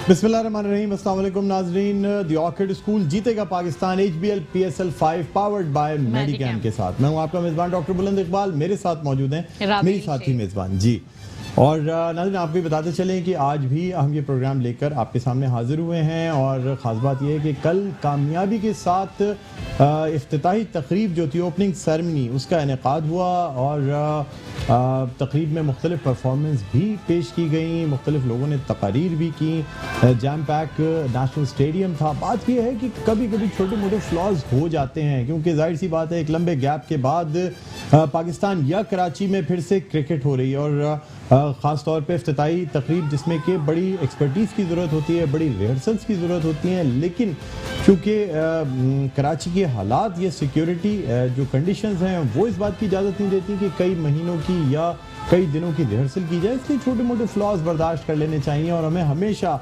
बिस्मिल्लाहिर्रहमानिर्रहीम, अस्सलाम वालेकुम नाज़रीन। द ऑर्किड स्कूल जीतेगा Pakistan HBL PSL 5 powered by Medicam के साथ मैं हूं आपका मेज़बान डॉक्टर बुलंद इकबाल। मेरे साथ मौजूद हैं मेरी साथी मेज़बान जी। और नाज़रीन आपको बताते चलें कि आज भी हम ये प्रोग्राम लेकर आपके सामने हाजिर हुए हैं और ख़ास बात यह है कि कल कामयाबी के साथ इफ्तिताही तकरीब जो थी ओपनिंग सेरेमनी उसका इनेकाद हुआ और तकरीब में मुख्तलिफ परफॉर्मेंस भी पेश की गई, मुख्तलिफ लोगों ने तकारीर भी की, जैम पैक नेशनल स्टेडियम था। बात यह है कि कभी कभी छोटे मोटे फ्लॉज हो जाते हैं क्योंकि जाहिर सी बात है एक लंबे गैप के बाद पाकिस्तान या कराची में फिर से क्रिकेट हो रही है और ख़ास तौर पे इफ्तिताही तकरीब जिसमें कि बड़ी एक्सपर्टीज़ की ज़रूरत होती है, बड़ी रिहर्सल्स की ज़रूरत होती हैं, लेकिन चूँकि कराची के हालात या सिक्योरिटी जो कंडीशंस हैं वो इस बात की इजाज़त नहीं देती कि कई महीनों की या कई दिनों की रिहर्सल की जाए, इसलिए छोटे मोटे फ्लॉज बर्दाश्त कर लेने चाहिए और हमें हमेशा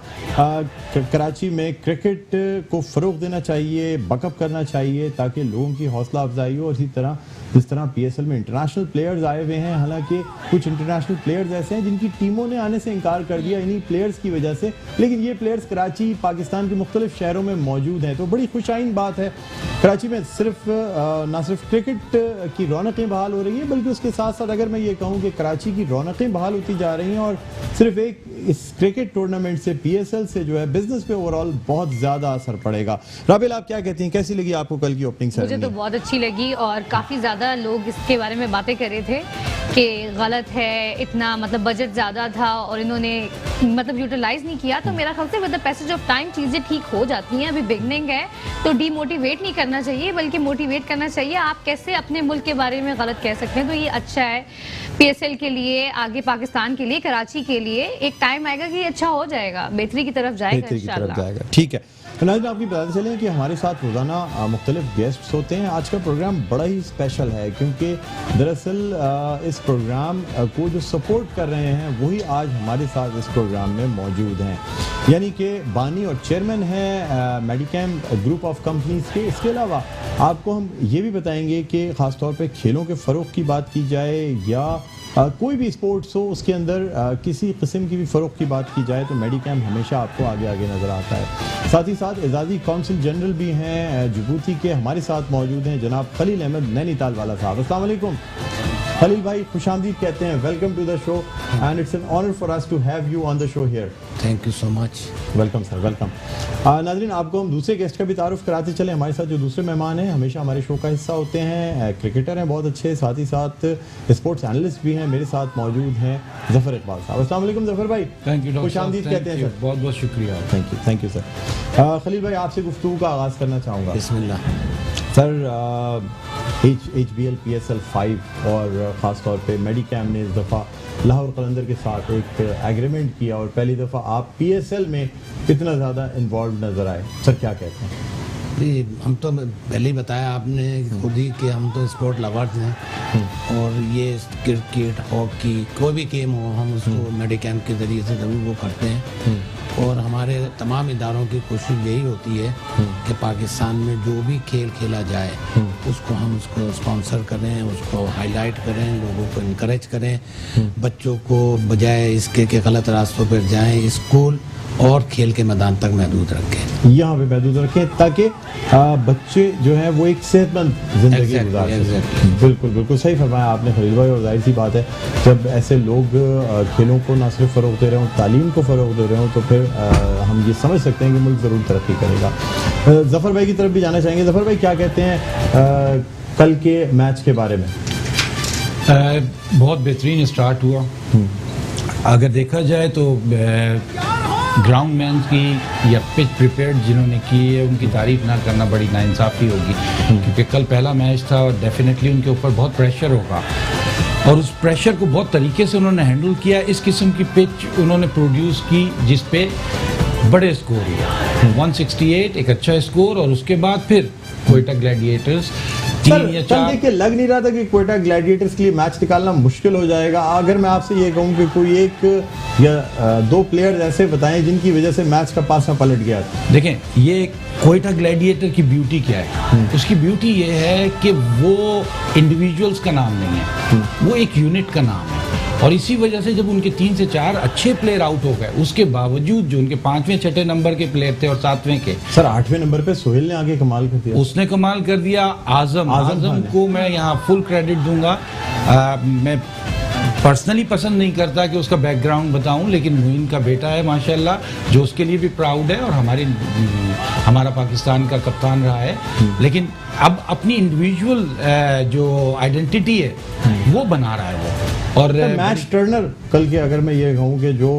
कराची में क्रिकेट को फ़रोग़ देना चाहिए, बकअप करना चाहिए ताकि लोगों की हौसला अफजाई हो। और इसी तरह जिस तरह PSL में इंटरनेशनल प्लेयर्स आए हुए हैं, हालांकि कुछ इंटरनेशनल प्लेयर्स ऐसे हैं जिनकी टीमों ने आने से इनकार कर दिया इन्हीं प्लेयर्स की वजह से, लेकिन ये प्लेयर्स कराची पाकिस्तान के मुख्तलिफ शहरों में मौजूद हैं, तो बड़ी खुशाइन बात है। कराची में ना सिर्फ क्रिकेट की रौनकें बहाल हो रही हैं बल्कि उसके साथ साथ अगर मैं ये कहूँ कि कराची की रौनकें बहाल होती जा रही हैं और सिर्फ एक इस क्रिकेट टूर्नामेंट से PSL से जो है बिजनेस पे ओवरऑल बहुत ज़्यादा असर पड़ेगा। राबिल आप क्या कहती हैं, कैसी लगी आपको कल की ओपनिंग सेरेमनी? मुझे तो बहुत अच्छी लगी और काफ़ी ज़्यादा लोग इसके बारे में बातें कर रहे थे कि गलत है, इतना मतलब बजट ज़्यादा था और इन्होंने मतलब यूटिलाइज नहीं किया। तो मेरा ख्याल से with the passage of time चीज़ें ठीक हो जाती हैं। अभी बिगनिंग है तो डीमोटिवेट नहीं करना चाहिए बल्कि मोटिवेट करना चाहिए। आप कैसे अपने मुल्क के बारे में गलत कह सकते हैं, तो ये अच्छा है PSL के लिए, आगे पाकिस्तान के लिए, कराची के लिए। एक टाइम आएगा कि अच्छा हो जाएगा, बेहतरी की तरफ जाएगा इंशाल्लाह। ठीक है, तो नाज़रीन आपको बताते चलें कि हमारे साथ रोज़ाना मुख्तलिफ गेस्ट्स होते हैं। आज का प्रोग्राम बड़ा ही स्पेशल है क्योंकि दरअसल इस प्रोग्राम को जो सपोर्ट कर रहे हैं वही आज हमारे साथ इस प्रोग्राम में मौजूद हैं, यानी कि बानी और चेयरमैन हैं मेडिकैम ग्रुप ऑफ कंपनीज़ के। इसके अलावा आपको हम ये भी बताएंगे कि ख़ास तौर पे खेलों के फ़रोग़ की बात की जाए या कोई भी स्पोर्ट्स हो उसके अंदर किसी किस्म की भी फ़रोग़ की बात की जाए तो मेडिकैम हमेशा आपको आगे आगे नज़र आता है। साथ ही साथ एजाज़ी काउंसिल जनरल भी हैं जिबूती के, हमारे साथ मौजूद हैं जनाब खलील अहमद नैनीताल वाला साहब। अस्सलाम वालेकुम खलील भाई, खुशामदीद कहते हैं, welcome to the show and it's an honour for us to have you on the show here. Thank you so much. Welcome sir, welcome. नाज़रीन आपको हम दूसरे गेस्ट का भी तारुफ कराते चले। हमारे साथ जो दूसरे मेहमान हैं हमेशा हमारे शो का हिस्सा होते हैं, क्रिकेटर हैं बहुत अच्छे, साथ ही साथ स्पोर्ट्स एनालिस्ट भी हैं। मेरे साथ मौजूद हैं ज़फ़र इकबाल साहब। अस्सलाम वालेकुम ज़फ़र भाई। थैंक यू, खुशामदीद कहते हैं सर। बहुत बहुत शुक्रिया। Thank you sir. खलील भाई आपसे गुफ्तगू का आगाज़ करना चाहूँगा। बिस्मिल्लाह सर, HBL PSL 5 और ख़ास तौर पे मेडिकैम ने इस दफ़ा लाहौर कलंदर के साथ एक एग्रीमेंट किया और पहली दफ़ा आप PSL में इतना ज़्यादा इन्वॉल्व नज़र आए, सर क्या कहते हैं? जी, हम तो पहले ही बताया आपने खुद ही कि हम तो स्पोर्ट लवर्स हैं और ये क्रिकेट, हॉकी, कोई भी गेम हो हम उसको मेडिकैम के ज़रिए से ज़रूर वो करते हैं और हमारे तमाम इदारों की कोशिश यही होती है कि पाकिस्तान में जो भी खेल खेला जाए उसको हम उसको स्पॉन्सर करें, उसको हाईलाइट करें, लोगों को इनकरेज करें, बच्चों को बजाय इसके के गलत रास्तों पर जाएं, स्कूल और खेल के मैदान तक महदूद रखें, यहाँ पे महदूद रखें ताकि बच्चे जो हैं वो एक सेहतमंद ज़िंदगी गुजार सकें। बिल्कुल बिल्कुल सही फरमाया आपने खलील भाई। और जाहिर सी बात है जब ऐसे लोग खेलों को ना सिर्फ फ़रोग़ दे रहे हों, तालीम को फ़रोग़ दे रहे हों तो फिर हम ये समझ सकते हैं कि मुल्क ज़रूर तरक्की करेगा। ज़फ़र भाई की तरफ भी जाना चाहेंगे। ज़फ़र भाई क्या कहते हैं कल के मैच के बारे में? बहुत बेहतरीन स्टार्ट हुआ। अगर देखा जाए तो ग्राउंड मैन की या पिच प्रिपेयर्ड जिन्होंने की है उनकी तारीफ ना करना बड़ी नाइंसाफ़ी होगी क्योंकि कल पहला मैच था और डेफिनेटली उनके ऊपर बहुत प्रेशर होगा और उस प्रेशर को बहुत तरीके से उन्होंने हैंडल किया। इस किस्म की पिच उन्होंने प्रोड्यूस की जिस पे बड़े स्कोर हुए 168 एक अच्छा स्कोर और उसके बाद फिर कोयटा ग्लैडिएटर्स सर देख के लग नहीं रहा था कि कोयटा ग्लैडिएटर्स के लिए मैच निकालना मुश्किल हो जाएगा। अगर मैं आपसे ये कहूँ कि कोई एक या दो प्लेयर्स ऐसे बताएं जिनकी वजह से मैच का पासा पलट गया। देखें ये कोयटा ग्लैडिएटर की ब्यूटी क्या है, उसकी ब्यूटी ये है कि वो इंडिविजुअल्स का नाम नहीं है, वो एक यूनिट का नाम है। और इसी वजह से जब उनके 3 से 4 अच्छे प्लेयर आउट हो गए, उसके बावजूद जो उनके 5वें 6ठे नंबर के प्लेयर थे और 7वें के, सर 8वें नंबर पे सोहेल ने आगे कमाल कर दिया, उसने कमाल कर दिया। आजम को मैं यहाँ फुल क्रेडिट दूंगा। मैं पर्सनली पसंद नहीं करता कि उसका बैकग्राउंड बताऊं, लेकिन मुइन का बेटा है माशाल्लाह, जो उसके लिए भी प्राउड है, और हमारा पाकिस्तान का कप्तान रहा है। लेकिन अब अपनी इंडिविजुअल जो आइडेंटिटी है वो बना रहा है वो। और मैच टर्नर कल के, अगर मैं ये कहूँ कि जो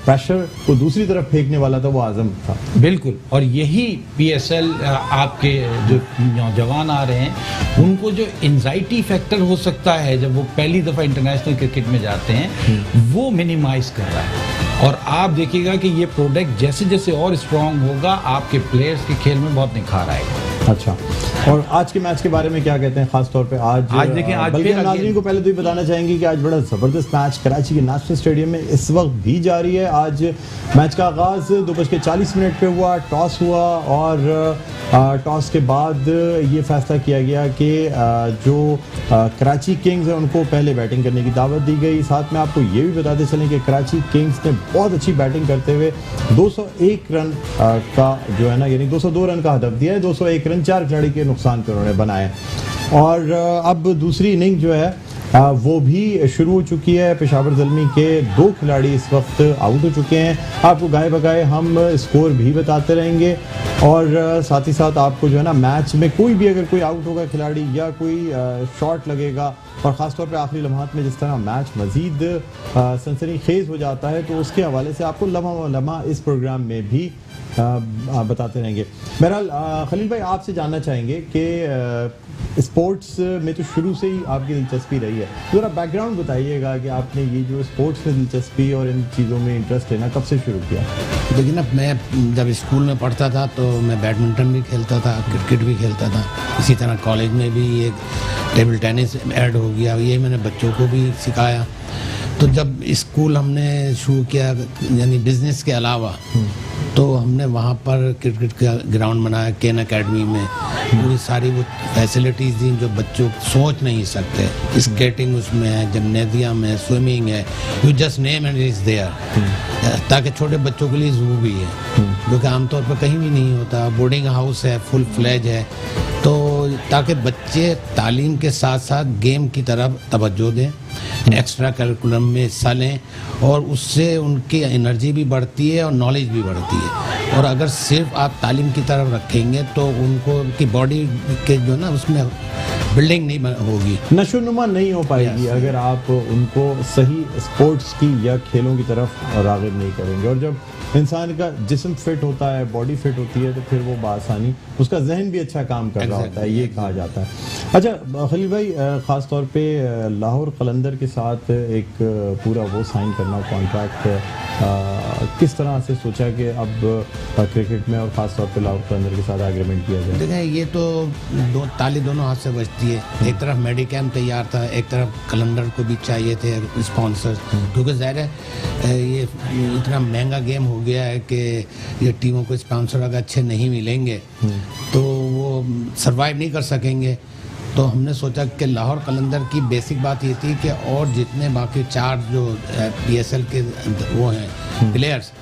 प्रेशर को दूसरी तरफ फेंकने वाला था वो आजम था। बिल्कुल, और यही PSL आपके जो नौजवान आ रहे हैं उनको जो एंजाइटी फैक्टर हो सकता है जब वो पहली दफ़ा इंटरनेशनल क्रिकेट में जाते हैं, वो मिनिमाइज कर रहा है। और आप देखिएगा कि ये प्रोडक्ट जैसे जैसे और स्ट्रांग होगा, आपके प्लेयर्स के खेल में बहुत निखार आएगा। अच्छा, और आज के मैच के बारे में क्या कहते हैं, खास तौर पे आज देखिए, आज बल्कि नाज़रीन को पहले तो ये बताना चाहेंगे कि आज बड़ा ज़बरदस्त मैच कराची के नेशनल स्टेडियम में इस वक्त भी जारी है। आज मैच का आगाज़ 2:40 पे हुआ, टॉस हुआ, और टॉस के बाद ये फैसला किया गया कि जो कराची किंग्स है उनको पहले बैटिंग करने की दावत दी गई। साथ में आपको ये भी बताते चलें कि कराची किंग्स ने बहुत अच्छी बैटिंग करते हुए 201 रन का जो है ना, यानी 202 रन का हदफ दिया है। 201 रन 4 खिलाड़ी के नुकसान पर उन्होंने बनाए। और अब दूसरी इनिंग जो है वो भी शुरू हो चुकी है। पेशावर ज़ल्मी के 2 खिलाड़ी इस वक्त आउट हो चुके हैं। आपको गाए बगाए हम स्कोर भी बताते रहेंगे, और साथ ही साथ आपको जो है ना, मैच में कोई भी अगर कोई आउट होगा खिलाड़ी या कोई शॉट लगेगा, और ख़ास तौर पे आखिरी लम्हात में जिस तरह मैच मज़ीद सनसनीखेज़ हो जाता है, तो उसके हवाले से आपको लम्हा इस प्रोग्राम में भी बताते रहेंगे। बहरहाल खलील भाई, आपसे जानना चाहेंगे कि स्पोर्ट्स में तो शुरू से ही आपकी दिलचस्पी रही है, ज़रा बैकग्राउंड बताइएगा कि आपने ये जो स्पोर्ट्स में दिलचस्पी और इन चीज़ों में इंटरेस्ट लेना कब से शुरू किया? देखिए ना, मैं जब स्कूल में पढ़ता था तो मैं बैडमिंटन भी खेलता था, क्रिकेट भी खेलता था। इसी तरह कॉलेज में भी एक टेबल टेनिस ऐड हो गया, ये मैंने बच्चों को भी सिखाया। तो जब स्कूल हमने शुरू किया, यानी बिजनेस के अलावा, तो हमने वहाँ पर क्रिकेट का ग्राउंड बनाया केन अकेडमी में। पूरी सारी वो फैसिलिटीज़ दी जो बच्चों सोच नहीं सकते। स्केटिंग उसमें है, जिम्नेजियम है, स्विमिंग है, you just name and is there. ताकि छोटे बच्चों के लिए ज़ू भी है, जो कि आमतौर पर कहीं भी नहीं होता। बोर्डिंग हाउस है, फुल फ्लेज है, तो ताकि बच्चे तालीम के साथ साथ गेम की तरफ तवज्जो दें, एक्स्ट्रा करिकुलम में हिस्सा लें, और उससे उनकी एनर्जी भी बढ़ती है और नॉलेज भी बढ़ती है। और अगर सिर्फ आप तालीम की तरफ रखेंगे तो उनको उनकी बॉडी के जो ना उसमें बिल्डिंग नहीं होगी, नशोनुमा नहीं हो पाएगी अगर आप उनको सही स्पोर्ट्स की या खेलों की तरफ राग़िब नहीं करेंगे। और जब इंसान का जिस्म फिट होता है, बॉडी फिट होती है, तो फिर वो बासानी उसका जहन भी अच्छा काम कर रहा होता है, ये कहा जाता है। अच्छा खलील भाई, ख़ास तौर पे लाहौर कलंदर के साथ एक पूरा वो साइन करना कॉन्ट्रैक्ट, किस तरह से सोचा कि अब क्रिकेट में और ख़ास तौर पे लाहौर कलंदर के साथ एग्रीमेंट किया जाए? देखें, ये तो ताली दोनों हाथ से बजती है। एक तरफ मेडिकैम तैयार था, एक तरफ कलंदर को भी चाहिए थे स्पॉन्सर, क्योंकि ज़ाहिर है ये इतना महंगा गेम हो गया है कि ये टीमों को स्पॉन्सर अगर अच्छे नहीं मिलेंगे तो वो सरवाइव नहीं कर सकेंगे। तो हमने सोचा कि लाहौर कलंदर की बेसिक बात ये थी कि और जितने बाकी 4 जो PSL के वो हैं प्लेयर्स,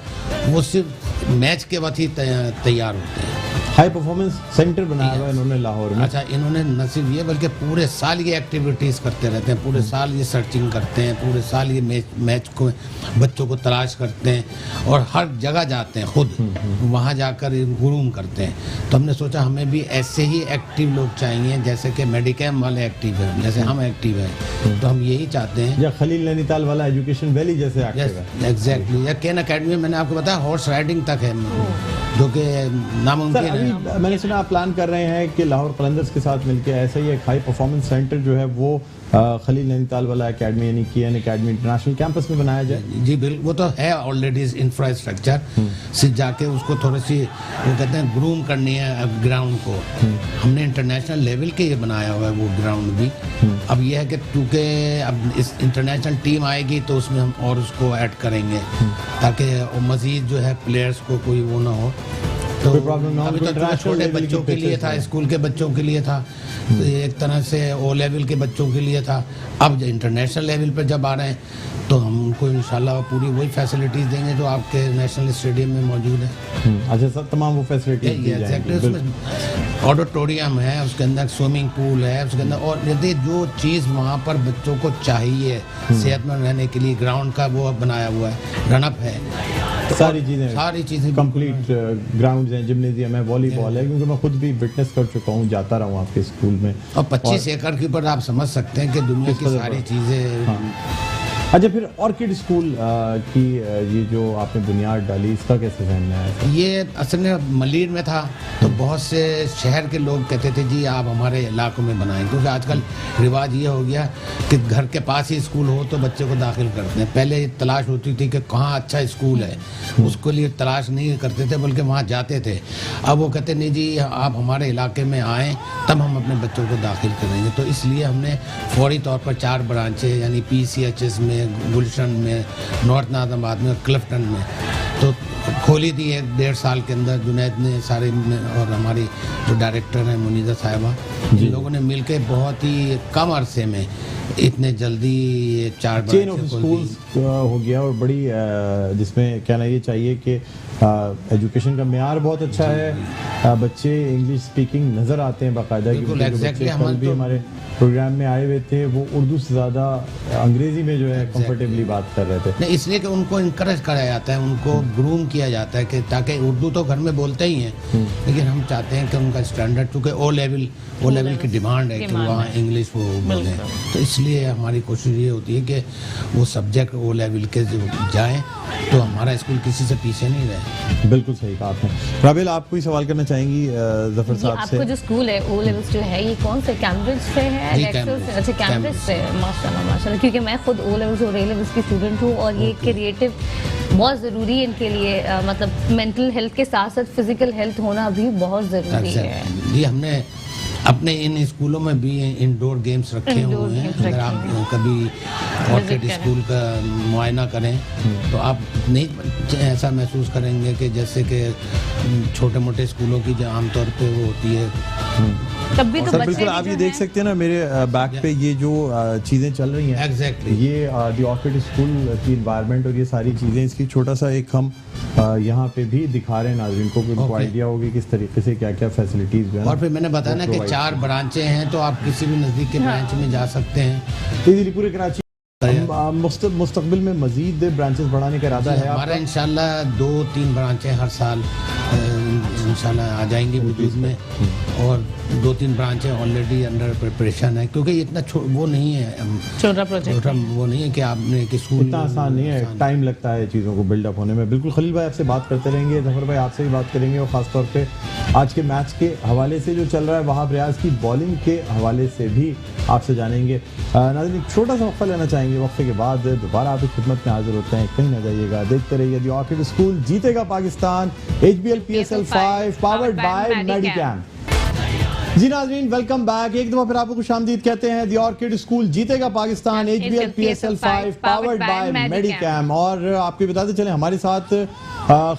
वो सिर्फ मैच के वक्त ही तैयार होते हैं। हाई परफॉर्मेंस सेंटर बनाया हुआ इन्होंने लाहौर में। अच्छा, इन्होंने न सिर्फ ये बल्कि पूरे साल ये एक्टिविटीज़ करते रहते हैं, पूरे साल ये सर्चिंग करते हैं, पूरे साल ये मैच को बच्चों को तलाश करते हैं, और हर जगह जाते हैं खुद, वहाँ जाकर ग्रूम करते हैं। तो हमने सोचा हमें भी ऐसे ही एक्टिव लोग चाहिए, जैसे कि मेडिकैम वाले एक्टिव हैं, जैसे हम एक्टिव हैं। तो हम यही चाहते हैं, या खलील नैनीताल वाला एजुकेशन वैली जैसे एक्टिव है। एग्जैक्टली, या केन अकेडमी में मैंने आपको बताया हॉर्स राइडिंग तक है, जो कि नामुमकिन है। मैंने सुना आप प्लान कर रहे हैं कि लाहौर कलंदर्स के साथ मिलकर ऐसा ही एक हाई परफॉर्मेंस सेंटर जो है वो खलील नैनीताल वाला एकेडमी यानी KN अकेडमी इंटरनेशनल कैंपस में बनाया जाए। जी बिल्कुल, वो तो है ऑलरेडी इंफ्रास्ट्रक्चर, सिर्फ जाके उसको थोड़ी सी वो कहते हैं ग्रूम करनी है ग्राउंड को। हमने इंटरनेशनल लेवल के ये बनाया हुआ है वो ग्राउंड भी। अब ये है कि चूँकि अब इस इंटरनेशनल टीम आएगी तो उसमें हम और उसको ऐड करेंगे, ताकि मज़ीद जो है प्लेयर्स को कोई वो ना हो। तो कोई problem ना हो, अभी कोई तक तो international छोटे level की बच्चों के लिए pitches था, हैं। स्कूल के बच्चों के लिए था, तो ये एक तरह से ओ लेवल के बच्चों के लिए था। अब इंटरनेशनल लेवल पर जब आ रहे हैं तो हम उनको इंशाल्लाह पूरी वही फैसिलिटीज़ देंगे जो आपके नेशनल स्टेडियम में मौजूद है। अच्छा सर, तमाम वो फैसिलिटीज दी जाएंगी। एग्जैक्टली, बिल्कुल। उसमें ऑडिटोरियम है, उसके अंदर स्विमिंग पूल है, उसके अंदर और यदि जो चीज़ वहाँ पर बच्चों को चाहिए सेहतमंद रहने के लिए, ग्राउंड का वो बनाया हुआ है, रनअप है, तो सारी चीजें, सारी चीज़ें कंप्लीट ग्राउंड्स हैं, जिम्नेजियम है, वॉलीबॉल है, क्योंकि मैं खुद भी विटनेस कर चुका हूँ, जाता रहा हूँ आपके स्कूल में। और 25 एकड़ के ऊपर आप समझ सकते हैं कि दुनिया किस की कदर सारी बड़ा। चीज़ें। अच्छा, फिर ऑर्किड स्कूल की ये जो आपने बुनियाद डाली, इसका कैसे जहन है? ये असल में मलीर में था, तो बहुत से शहर के लोग कहते थे जी आप हमारे इलाकों में बनाएं, क्योंकि आजकल रिवाज ये हो गया कि घर के पास ही स्कूल हो तो बच्चे को दाखिल करते हैं। पहले तलाश होती थी कि कहाँ अच्छा स्कूल है, उसके लिए तलाश नहीं करते थे बल्कि वहाँ जाते थे। अब वो कहते नहीं जी आप हमारे इलाके में आएँ तब हम अपने बच्चों को दाखिल करेंगे। तो इसलिए हमने फौरी तौर पर 4 ब्रांचें यानी PCHS में, गुलशन में, नॉर्थ नाज़ाबाद में, क्लिफ्टन में तो खोली थी 1-1.5 साल के अंदर। जुनैद ने सारे और हमारी जो डायरेक्टर हैं मुनीज़ा साहिबा, इन लोगों ने मिलकर बहुत ही कम अरसे में इतने जल्दी ये 4 चेन ऑफ ब्रांचें खोल स्कूल्स दी। हो गया, और बड़ी जिसमें कहना ये चाहिए कि एजुकेशन का मेयार बहुत अच्छा है, बच्चे इंग्लिश स्पीकिंग नज़र आते हैं बाकायदा। बिल्कुल, क्योंकि जो exactly, बच्चे कल हम भी तो- हमारे प्रोग्राम में आए हुए थे, वो उर्दू से ज़्यादा अंग्रेज़ी में जो है कंफर्टेबली बात कर रहे थे। नहीं, इसलिए कि उनको इनकरेज कराया जाता है, उनको ग्रूम किया जाता है कि ताकि उर्दू तो घर में बोलते ही हैं, लेकिन हम चाहते हैं कि उनका स्टैंडर्ड, चूँकि ओ लेवल की डिमांड है कि वहाँ इंग्लिश वो बोलें, तो इसलिए हमारी कोशिश ये होती है कि वो सब्जेक्ट ओ लेवल के जो जाएँ तो हमारा स्कूल किसी से पीछे नहीं रहे। बिल्कुल सही कहा आपने। राबेल, आप कोई सवाल करना चाहेंगी जफर जी, साहब आपको से? जो स्कूल है ओ लेवल्स जो है ये कौन से कैम्ब्रिज से है? जी, लेक्चर कैम्ब्रिज। से? अच्छा, कैम्ब्रिज से। माशाल्लाह माशाल्लाह, क्योंकि मैं खुद ओ लेवल्स और ए लेवल्स की स्टूडेंट हूँ और ये क्रिएटिव बहुत ज़रूरी है इनके लिए, मतलब मेंटल हेल्थ के साथ साथ फिजिकल हेल्थ होना भी बहुत ज़रूरी है। जी, हमने अपने इन स्कूलों में भी इंडोर गेम्स रखे इंडोर हुए हैं। गेम्स अगर रखे आप हैं। कभी ऑर्किड करें। स्कूल का मुआयना करें तो आप नहीं ऐसा महसूस करेंगे कि जैसे कि छोटे मोटे स्कूलों की जो आमतौर पे वो होती है। तब भी तो सर बच्चे बिल्कुल, भी आप जो ये देख हैं- सकते हैं ना मेरे बैक पे ये जो चीज़ें चल रही हैं, Exactly. ये द ऑर्किड स्कूल की इन्वायरमेंट और ये सारी चीज़ें, इसकी छोटा सा एक हम यहाँ पे भी दिखा रहे हैं नाज़रीन को, कि उनको Okay. आइडिया होगी किस तरीके से क्या क्या फैसिलिटीज़ जो है और फिर मैंने बताया ना कि provide 4 ब्रांचें हैं, तो आप किसी भी नज़दीक के ब्रांच में जा सकते हैं। इजीली पूरे कराची। मुस्तकबिल में मजीद ब्रांचेस बढ़ाने का इरादा है हमारा आपका? इंशाल्लाह 2-3 ब्रांचें हर साल इंशाल्लाह आ जाएंगी वजूद में, और 2-3 ब्रांचें ऑलरेडी अंडर प्रिपरेशन है, क्योंकि इतना वो नहीं है, छोटा प्रोजेक्ट छोटा वो नहीं है कि आपने कि स्कूल इतना आसान नहीं है, टाइम लगता है चीज़ों को बिल्डअप होने में। बिल्कुल खलील भाई आपसे बात करते रहेंगे, जफर भाई आपसे भी बात करेंगे, और ख़ासतौर पे आज के मैच के हवाले से जो चल रहा है, वहाब रियाज की बॉलिंग के हवाले से भी आपसे जानेंगे। नाज़रीन, एक छोटा सा वक्फा लेना चाहेंगे, वक्फे के बाद दोबारा आपकी खिदमत में हाजिर होते हैं, कहीं ना जाइएगा, देखते रहिए। द ऑर्किड स्कूल जीतेगा Pakistan, HBL PSL 5 powered by Medicam. जी नाज़रीन, वेलकम बैक। एक दफ़ा फिर आपको खुशामदीद कहते हैं। द ऑर्किड स्कूल जीतेगा Pakistan, HBL PSL 5 powered by Medicam. और आपको बताते चलें, हमारे साथ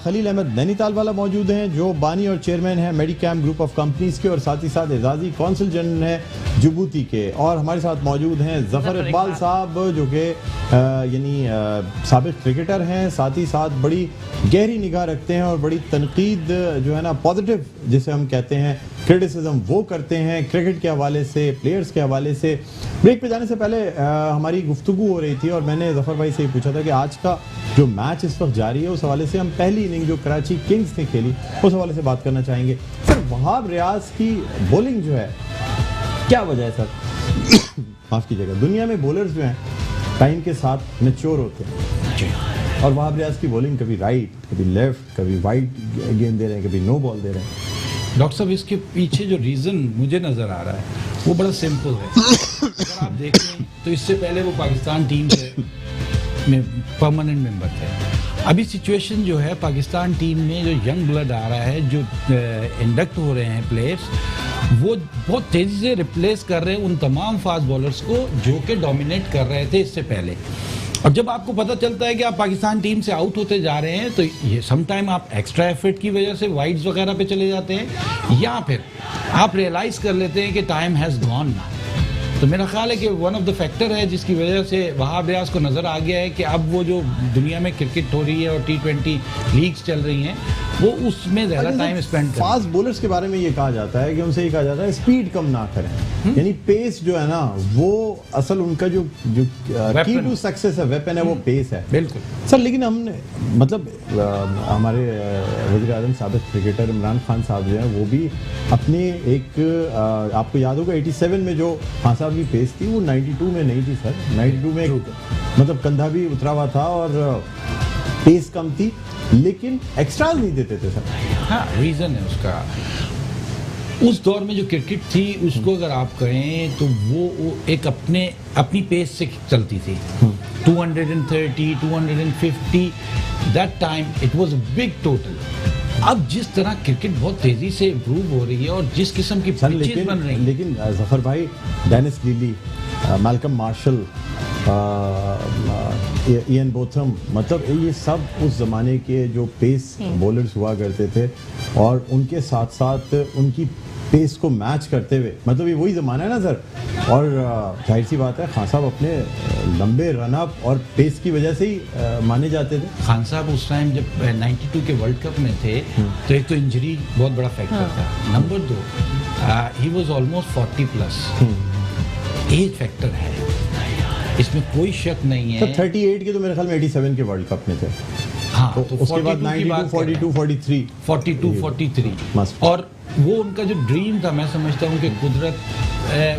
खलील अहमद नैनीताल वाला मौजूद हैं, जो बानी और चेयरमैन हैं मेडिकैम ग्रुप ऑफ कंपनीज के, और साथ ही साथ एजाजी कौंसल जनरल हैं जिबूती के। और हमारे साथ मौजूद हैं जफर इकबाल साहब, जो कि यानी साबिक क्रिकेटर हैं, साथ ही साथ बड़ी गहरी निगाह रखते हैं और बड़ी तनकीद जो है ना, पॉजिटिव जिसे हम कहते हैं क्रिटिसिज्म, वो करते हैं क्रिकेट के हवाले से, प्लेयर्स के हवाले से। ब्रेक पे जाने से पहले हमारी गुफ्तगू हो रही थी और मैंने जफर भाई से ये पूछा था कि आज का जो मैच इस वक्त जारी है, उस हवाले से हम पहली इनिंग जो कराची किंग्स ने खेली, उस हवाले से बात करना चाहेंगे। सर, वहाब रियाज की बॉलिंग जो है, क्या वजह है सर? माफ़ कीजिएगा, दुनिया में बॉलर्स जो हैं टाइम के साथ मैच्योर होते हैं, और वहाब रियाज की बॉलिंग कभी राइट, कभी लेफ्ट, कभी वाइड गेंद दे रहे हैं, कभी नो बॉल दे रहे हैं। डॉक्टर साहब, इसके पीछे जो रीज़न मुझे नज़र आ रहा है वो बड़ा सिंपल है। अगर आप देखें तो इससे पहले वो पाकिस्तान टीम में परमानेंट मेंबर थे। अभी सिचुएशन जो है, पाकिस्तान टीम में जो यंग ब्लड आ रहा है, जो इंडक्ट हो रहे हैं प्लेयर्स, वो बहुत तेज़ी से रिप्लेस कर रहे हैं उन तमाम फास्ट बॉलर्स को जो कि डोमिनेट कर रहे थे इससे पहले। और जब आपको पता चलता है कि आप पाकिस्तान टीम से आउट होते जा रहे हैं तो ये समटाइम आप एक्स्ट्रा एफर्ट की वजह से वाइड्स वगैरह पे चले जाते हैं, या फिर आप रियलाइज कर लेते हैं कि टाइम हैज़ गॉन ना। तो मेरा ख्याल है कि वन ऑफ द फैक्टर है जिसकी वजह से वहाब रियाज को नज़र आ गया है कि अब वो जो दुनिया में क्रिकेट हो रही है और T20 लीग्स चल रही हैं वो उसमें ज़्यादा टाइम स्पेंड करें। फास्ट बॉलर्स के बारे में ये कहा जाता है कि उनसे ये कहा जाता है स्पीड कम ना करें, यानी पेस जो है ना वो असल उनका जो की टू सक्सेस है, वेपन है, वो पेस है। बिल्कुल सर, लेकिन हमने मतलब हमारे वज़ीर आज़म साबिक क्रिकेटर इमरान खान साहब जो हैं वो भी अपने एक आपको याद होगा 87 में जो खान साहब की पेस थी वो 92 में नहीं थी सर। 92 में मतलब कंधा भी उतरा हुआ था और पेस कम थी, लेकिन एक्स्ट्रा नहीं देते थे सर। हाँ, रीज़न है उसका। उस दौर में जो क्रिकेट थी उसको अगर आप कहें तो वो एक अपनी पेस से चलती थी। 230, 250 that time it was a big total. अब जिस तरह क्रिकेट बहुत तेजी से इम्प्रूव हो रही है और जिस किस्म की पिचेस बन रही हैं, लेकिन जफर भाई, डेनिस लीली, मैल्कम मार्शल, इयन बोथम, मतलब ये सब उस ज़माने के जो पेस बॉलर्स हुआ करते थे और उनके साथ साथ उनकी पेस को मैच करते हुए, मतलब ये वही ज़माना है ना सर। और जाहिर सी बात है खान साहब अपने लंबे रन अप और पेस की वजह से ही माने जाते थे। खान साहब उस टाइम जब 92 के वर्ल्ड कप में थे तो एक तो इंजरी बहुत बड़ा फैक्टर था, number 2 he was almost 40+। Age factor है, इसमें कोई शक नहीं है। 38 के तो मेरे ख्याल में 87 के वर्ल्ड कप में थे। हाँ, तो उसके बाद 92, 42, 43 42-43 और वो उनका जो ड्रीम था, मैं समझता हूँ कि कुदरत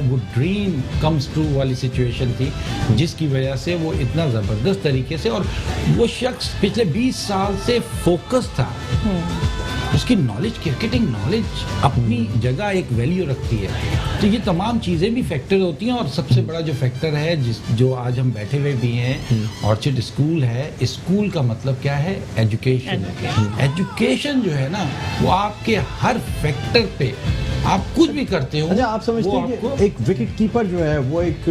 वो ड्रीम कम्स ट्रू वाली सिचुएशन थी जिसकी वजह से वो इतना ज़बरदस्त तरीके से, और वो शख्स पिछले 20 साल से फोकस था। उसकी नॉलेज, क्रिकेटिंग नॉलेज अपनी जगह एक वैल्यू रखती है। तो ये तमाम चीज़ें भी फैक्टर होती हैं और सबसे बड़ा जो फैक्टर है जो आज हम बैठे हुए भी हैं, ऑर्चिड स्कूल है। स्कूल का मतलब क्या है? एजुकेशन। एजुकेशन जो है ना वो आपके हर फैक्टर पे, आप कुछ भी करते हो। अच्छा, आप समझते हैं कि एक विकेट कीपर जो है वो एक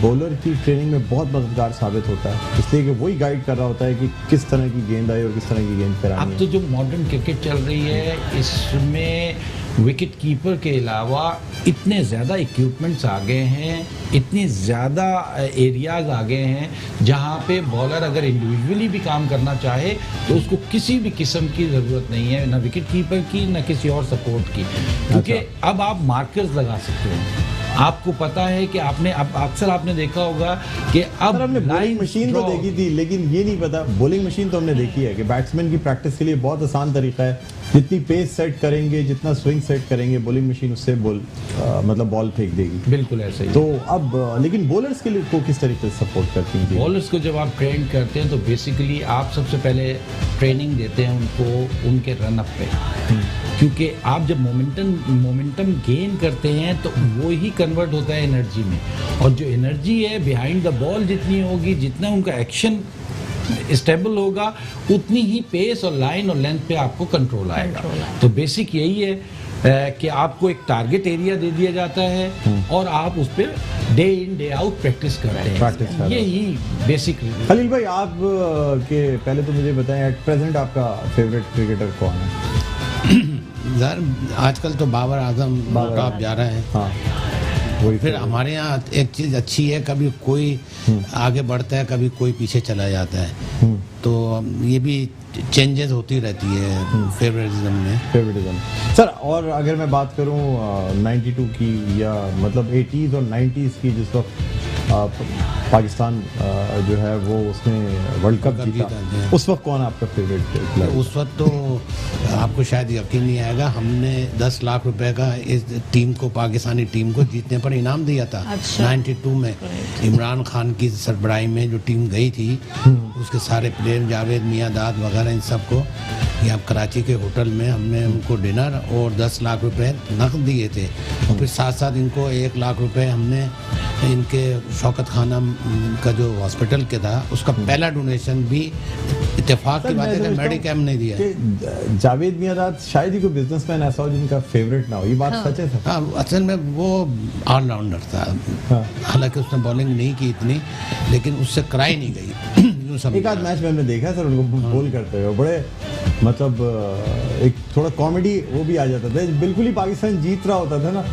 बॉलर की ट्रेनिंग में बहुत मददगार साबित होता है, इसलिए कि वही गाइड कर रहा होता है कि किस तरह की गेंद आई और किस तरह की गेंद करानी है। अब तो जो मॉडर्न क्रिकेट चल रही है इसमें विकेट कीपर के अलावा इतने ज़्यादा इक्विपमेंट्स आ गए हैं, इतनी ज़्यादा एरियाज आ गए हैं जहाँ पे बॉलर अगर इंडिविजुअली भी काम करना चाहे तो उसको किसी भी किस्म की ज़रूरत नहीं है, ना विकेट कीपर की ना किसी और सपोर्ट की, क्योंकि अब आप मार्कर्स लगा सकते हैं। आपको पता है कि आपने अब अक्सर आपने देखा होगा कि अब हमने बॉलिंग मशीन तो देखी थी, लेकिन ये नहीं पता, बॉलिंग मशीन तो हमने देखी है कि बैट्समैन की प्रैक्टिस के लिए बहुत आसान तरीका है, जितनी पेस सेट करेंगे, जितना स्विंग सेट करेंगे, बॉलिंग मशीन उससे मतलब बॉल फेंक देगी। बिल्कुल ऐसे ही। तो अब लेकिन बॉलर्स के लिए को किस तरीके से सपोर्ट करती हैं? बॉलर्स को जब आप ट्रेन करते हैं तो बेसिकली आप सबसे पहले ट्रेनिंग देते हैं उनको उनके रन अप पे, क्योंकि आप जब मोमेंटम गेन करते हैं तो वो ही कन्वर्ट होता है एनर्जी में, और जो एनर्जी है बिहाइंड द बॉल जितनी होगी, जितना उनका एक्शन स्टेबल होगा, उतनी ही पेस और लाइन और लेंथ पे आपको कंट्रोल आएगा। तो बेसिक यही है कि आपको एक टारगेट एरिया दे दिया जाता है और आप उस per day in day out practice करते हैं। यही बेसिक। खलील भाई, आप के पहले तो मुझे बताएं एट प्रेजेंट आपका फेवरेट क्रिकेटर कौन है? सर आजकल तो बाबर आजम आप जा रहे हैं। हाँ, फिर हमारे यहाँ एक चीज़ अच्छी है, कभी कोई आगे बढ़ता है, कभी कोई पीछे चला जाता है, तो ये भी चेंजेस होती रहती है फेवरेटिज्म में। सर, और अगर मैं बात करूं 92 की या मतलब 80s और 90s की, जिस वक्त पाकिस्तान जो है वो उसने वर्ल्ड कप जीता, उस वक्त कौन आपका फेवरेट प्लेयर? उस वक्त तो आपको शायद यकीन नहीं आएगा, हमने 10 लाख रुपए का इस टीम को, पाकिस्तानी टीम को जीतने पर इनाम दिया था। 92 में इमरान खान की सरबराही में जो टीम गई थी, उसके सारे प्लेयर, जावेद मियादाद वगैरह, इन सबको यहाँ कराची के होटल में हमने उनको डिनर और 10 लाख रुपए नकद दिए थे। फिर साथ साथ इनको 1 लाख रुपए हमने इनके शौकत खाना का जो हॉस्पिटल के था उसका पहला डोनेशन भी इत्तेफाक की बात है कि मेडिकैम ने दिया है। कि जावेद मियांदाद शायद ही कोई बिजनेसमैन ऐसा हो जिनका फेवरेट ना हो, ये बात सच है सर? हाँ, असल में वो ऑलराउंडर था। हाँ। हालांकि उसने बॉलिंग नहीं की इतनी, लेकिन उससे कराई नहीं गई। एक आध मैच में हमने देखा है सर उनको बोल करते हुए, बड़े मतलब एक थोड़ा कॉमेडी वो भी आ जाता था। बिल्कुल ही पाकिस्तान जीत रहा होता था ना,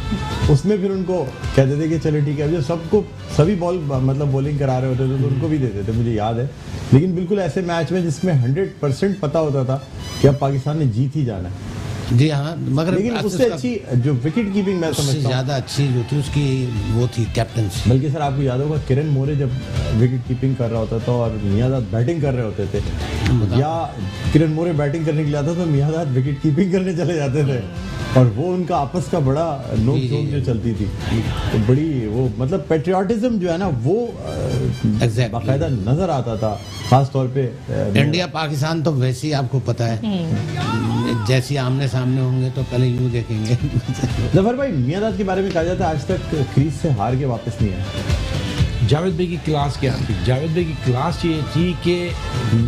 उसमें फिर उनको कहते थे कि चलो ठीक है, अब जो सबको सभी बॉल मतलब बॉलिंग करा रहे होते थे तो उनको भी देते थे, मुझे याद है। लेकिन बिल्कुल ऐसे मैच में जिसमें 100% पता होता था कि अब पाकिस्तान ने जीत ही जाना है। जी हाँ, मगर लेकिन उससे अच्छी जो विकेट कीपिंग मैं उससे समझता हूँ ज़्यादा अच्छी जो थी उसकी वो थी कैप्टनसी। बल्कि सर आपको याद होगा किरण मोरे जब विकेट कीपिंग कर रहा होता था और मियांदाद बैटिंग कर रहे होते थे, या किरण मोरे बैटिंग करने के लिए आता तो मियांदाद विकेट कीपिंग करने चले जाते थे, और वो उनका आपस का बड़ा नोक झोंक जो चलती थी, तो बड़ी वो मतलब पेट्रियाटिज्म जो है ना वो बाकायदा नजर आता था। खास तौर पे इंडिया पाकिस्तान तो वैसे ही आपको पता है, जैसे आमने सामने होंगे तो पहले यूं देखेंगे। जफर भाई, मियांदाद के बारे में कहा जाता है आज तक क्रीज से हार के वापस नहीं आया। जावेद भाई की क्लास क्या थी? जावेद भाई की क्लास ये थी कि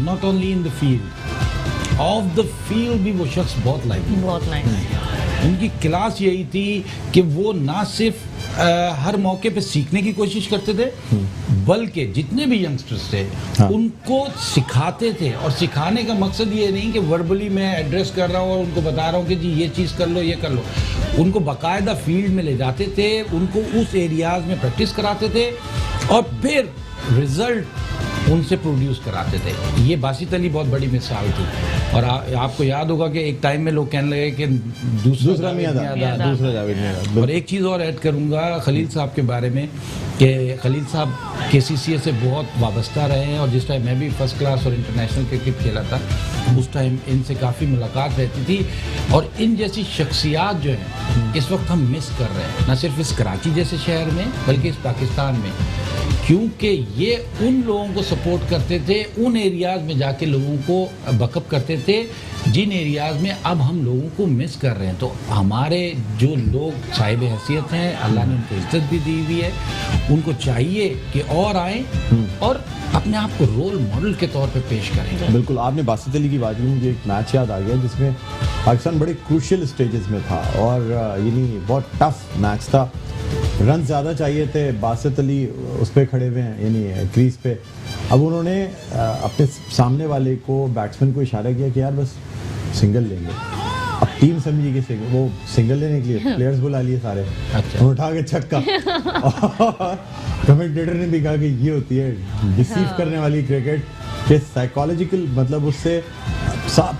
not only in the field, of the field भी वो शख्स बहुत लाइक। उनकी क्लास यही थी कि वो ना सिर्फ हर मौके पे सीखने की कोशिश करते थे, बल्कि जितने भी यंगस्टर्स थे उनको सिखाते थे। और सिखाने का मकसद ये नहीं कि वर्बली मैं एड्रेस कर रहा हूँ और उनको बता रहा हूँ कि जी ये चीज़ कर लो, ये कर लो। उनको बाकायदा फील्ड में ले जाते थे, उनको उस एरियाज में प्रैक्टिस कराते थे और फिर रिजल्ट उनसे प्रोड्यूस कराते थे। ये बासित अली बहुत बड़ी मिसाल थी। और आपको याद होगा कि एक टाइम में लोग कहने लगे कि दूसरा मियांदाद, दूसरा जावेद मियांदाद। और एक चीज़ और ऐड करूंगा खलील साहब के बारे में कि खलील साहब KCCA से बहुत वाबस्ता रहे हैं, और जिस टाइम मैं भी फर्स्ट क्लास और इंटरनेशनल क्रिकेट खेला था उस टाइम इनसे काफ़ी मुलाकात रहती थी। और इन जैसी शख्सियात जो हैं इस वक्त हम मिस कर रहे हैं, न सिर्फ इस कराची जैसे शहर में बल्कि इस पाकिस्तान में, क्योंकि ये उन लोगों को सपोर्ट करते थे, उन एरियाज़ में जाके लोगों को बकअप करते थे जिन एरियाज़ में अब हम लोगों को मिस कर रहे हैं। तो हमारे जो लोग साहिब हैसियत हैं, अल्लाह ने उनको इज्जत भी दी हुई है, उनको चाहिए कि और आएँ और अपने आप को रोल मॉडल के तौर पे पेश करें। बिल्कुल, आपने बासित अली की बात की, मुझे एक मैच याद आ गया जिसमें पाकिस्तान बड़े क्रूशियल स्टेजेस में था और यानी बहुत टफ मैच था। रन ज़्यादा चाहिए थे, बासित अली उस पर खड़े हुए हैं यानी क्रीज पे। अब उन्होंने अपने सामने वाले को, बैट्समैन को इशारा किया कि यार बस सिंगल लेंगे। अब टीम समझी कि वो सिंगल लेने के लिए प्लेयर्स बुला लिए सारे, अच्छा। उठा के छक्का। कमेंटेटर ने भी कहा कि ये होती है डिसीव करने वाली क्रिकेट, कि साइकोलॉजिकल मतलब उससे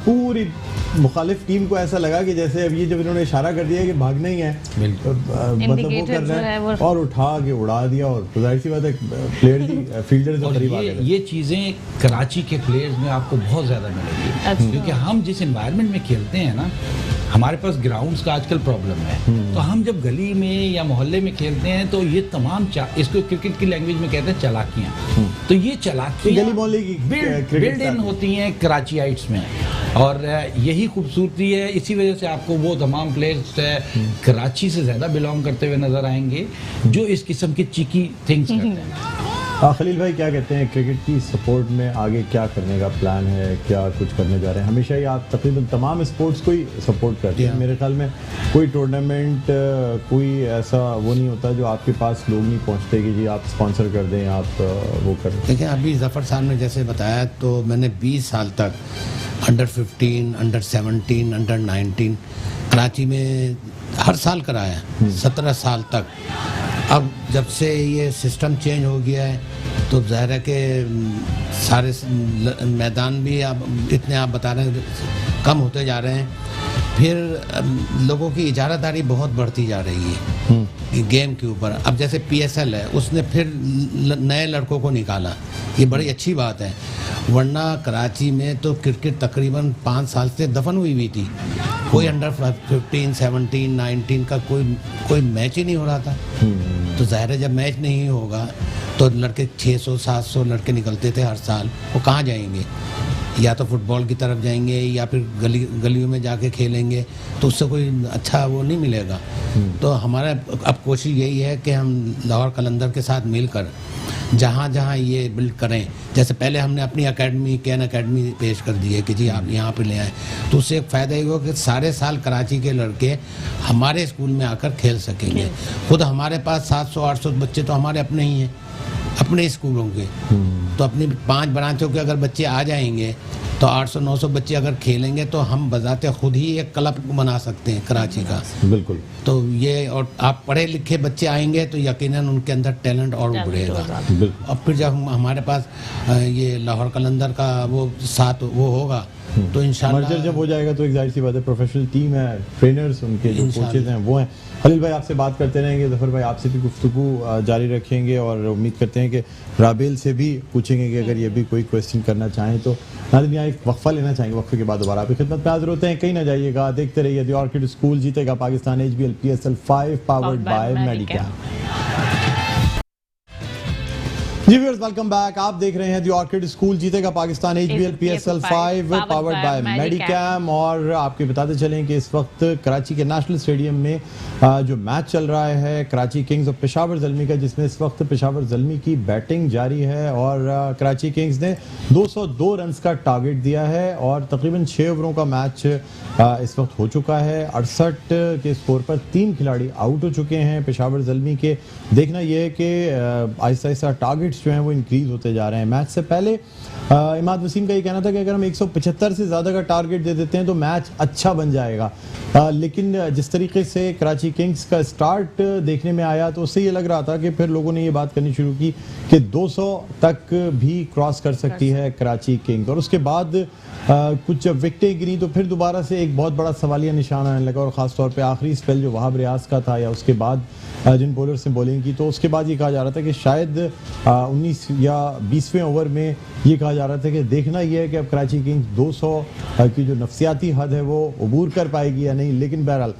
पूरी मुखालिफ टीम को ऐसा लगा कि जैसे अब ये जब इन्होंने इशारा कर दिया कि भागना ही है, मतलब वो कर रहे हैं और उठा के उड़ा दिया। और तो जाहिर सी बात है प्लेयर ही फील्डर से करीब आ गए। ये चीज़ें कराची के प्लेयर्स में आपको बहुत ज़्यादा मिलेगी, क्योंकि हम जिस एनवायरनमेंट में खेलते हैं ना, हमारे पास ग्राउंड्स का आजकल प्रॉब्लम है। तो हम जब गली में या मोहल्ले में खेलते हैं तो ये तमाम इसको क्रिकेट की लैंग्वेज में कहते हैं चालाकियाँ। तो ये चालाकियाँ गली मोहल्ले की बिल्ड इन होती हैं कराचीइट्स में, और यही खूबसूरती है। इसी वजह से आपको वो तमाम प्लेयर्स कराची से ज़्यादा बिलोंग करते हुए नजर आएंगे जो इस किस्म की चीकी थिंग्स करते हैं। खलील भाई क्या कहते हैं, क्रिकेट की सपोर्ट में आगे क्या करने का प्लान है, क्या कुछ करने जा रहे हैं? हमेशा ही आप तकरीबन तमाम स्पोर्ट्स को ही सपोर्ट करते हैं। मेरे ख्याल में कोई टूर्नामेंट, कोई ऐसा वो नहीं होता जो आपके पास लोग नहीं पहुंचते कि जी आप स्पॉन्सर कर दें, आप वो करें। देखिए, अभी जफ़र साहब ने जैसे बताया, तो मैंने 20 साल तक अंडर 15, अंडर 17, अंडर 19 कराची में हर साल कराया, 17 साल तक। अब जब से ये सिस्टम चेंज हो गया है तो ज़ाहिर है कि सारे मैदान भी अब इतने आप बता रहे हैं कम होते जा रहे हैं। फिर लोगों की इजारादारी बहुत बढ़ती जा रही है गेम के ऊपर। अब जैसे PSL है, उसने फिर नए लड़कों को निकाला, ये बड़ी अच्छी बात है। वरना कराची में तो क्रिकेट तकरीबन 5 साल से दफन हुई थी। कोई अंडर 15, 17, 19 का कोई मैच ही नहीं हो रहा था। तो ज़ाहिर है जब मैच नहीं होगा तो लड़के 600, 700 लड़के निकलते थे हर साल, वो कहाँ जाएंगे? या तो फुटबॉल की तरफ जाएंगे या फिर गलियों में जाके खेलेंगे, तो उससे कोई अच्छा वो नहीं मिलेगा। तो हमारा अब कोशिश यही है कि हम लाहौर कलंदर के साथ मिलकर जहाँ जहाँ ये बिल्ड करें, जैसे पहले हमने अपनी एकेडमी कैन एकेडमी पेश कर दी है कि जी आप यहाँ पे ले आए, तो उससे एक फ़ायदा ये हुआ कि सारे साल कराची के लड़के हमारे स्कूल में आकर खेल सकेंगे। खुद हमारे पास 700-800 बच्चे तो हमारे अपने ही हैं, अपने स्कूलों के। तो अपनी 5 ब्रांचों के अगर बच्चे आ जाएंगे तो 800-900 बच्चे अगर खेलेंगे तो हम बजाते खुद ही एक क्लब बना सकते हैं कराची का। बिल्कुल। तो ये, और आप पढ़े लिखे बच्चे आएंगे तो यकीनन उनके अंदर टैलेंट और उभरेगा। और फिर जब हमारे पास ये लाहौर कलंदर का वो साथ वो होगा तो इंशाल्लाह मर्जर जब हो जाएगा तो एक जाहिर सी बात है, प्रोफेशनल टीम है, ट्रेनर्स उनके जो कोचेज हैं वो हैं। खलील भाई आपसे बात करते रहेंगे, ज़फ़र भाई आपसे भी गुफ्तगू जारी रखेंगे और उम्मीद करते हैं कि राबेल से भी पूछेंगे कि अगर ये भी कोई क्वेश्चन करना चाहें तो। नाज़रीन यहाँ एक वक्फा लेना चाहेंगे, वक्फे के बाद दोबारा आपकी खिदमत में हाजिर होते हैं। कहीं ना जाइएगा, देखते रहिए। द ऑर्किड स्कूल जीतेगा Pakistan HBL PSL 5 powered by Medicam. जी व्यूअर्स, वेलकम बैक। आप देख रहे हैं द ऑर्किड स्कूल जीतेगा Pakistan HBL PSL 5 powered by Medicam. और आपके बताते चलें कि इस वक्त कराची के नेशनल स्टेडियम में जो मैच चल रहा है कराची किंग्स और पेशावर ज़ल्मी का, जिसमें इस वक्त पेशावर ज़ल्मी की बैटिंग जारी है और कराची किंग्स ने 202 रन्स का टारगेट दिया है और तकरीबन 6 ओवरों का मैच इस वक्त हो चुका है। 68 के स्कोर पर 3 खिलाड़ी आउट हो चुके हैं पेशावर ज़ल्मी के। देखना यह है कि आहिस्ता आहिस्ता टारगेट्स जो हैं वो इंक्रीज होते जा रहे हैं। मैच से पहले इमाद वसीम का ये कहना था कि अगर हम 175 से ज़्यादा का टारगेट दे देते हैं तो मैच अच्छा बन जाएगा, लेकिन जिस तरीके से कराची किंग्स का स्टार्ट देखने में आया तो उससे ये लग रहा था कि फिर लोगों ने ये बात करनी शुरू की कि 200 तक भी क्रॉस कर सकती है कराची किंग्स। और उसके बाद कुछ जब विकेटें गिरी तो फिर दोबारा से एक बहुत बड़ा सवालिया निशान आने लगा और ख़ासतौर पे आखिरी स्पेल जो वहाब रियाज का था या उसके बाद जिन बॉलर्स ने बॉलिंग की, तो उसके बाद ये कहा जा रहा था कि शायद 19 या 20वें ओवर में ये कहा जा रहा था कि देखना ये है कि अब कराची किंग्स 200 की जो नफसियाती हद है वो अबूर कर पाएगी या नहीं। लेकिन बहरहाल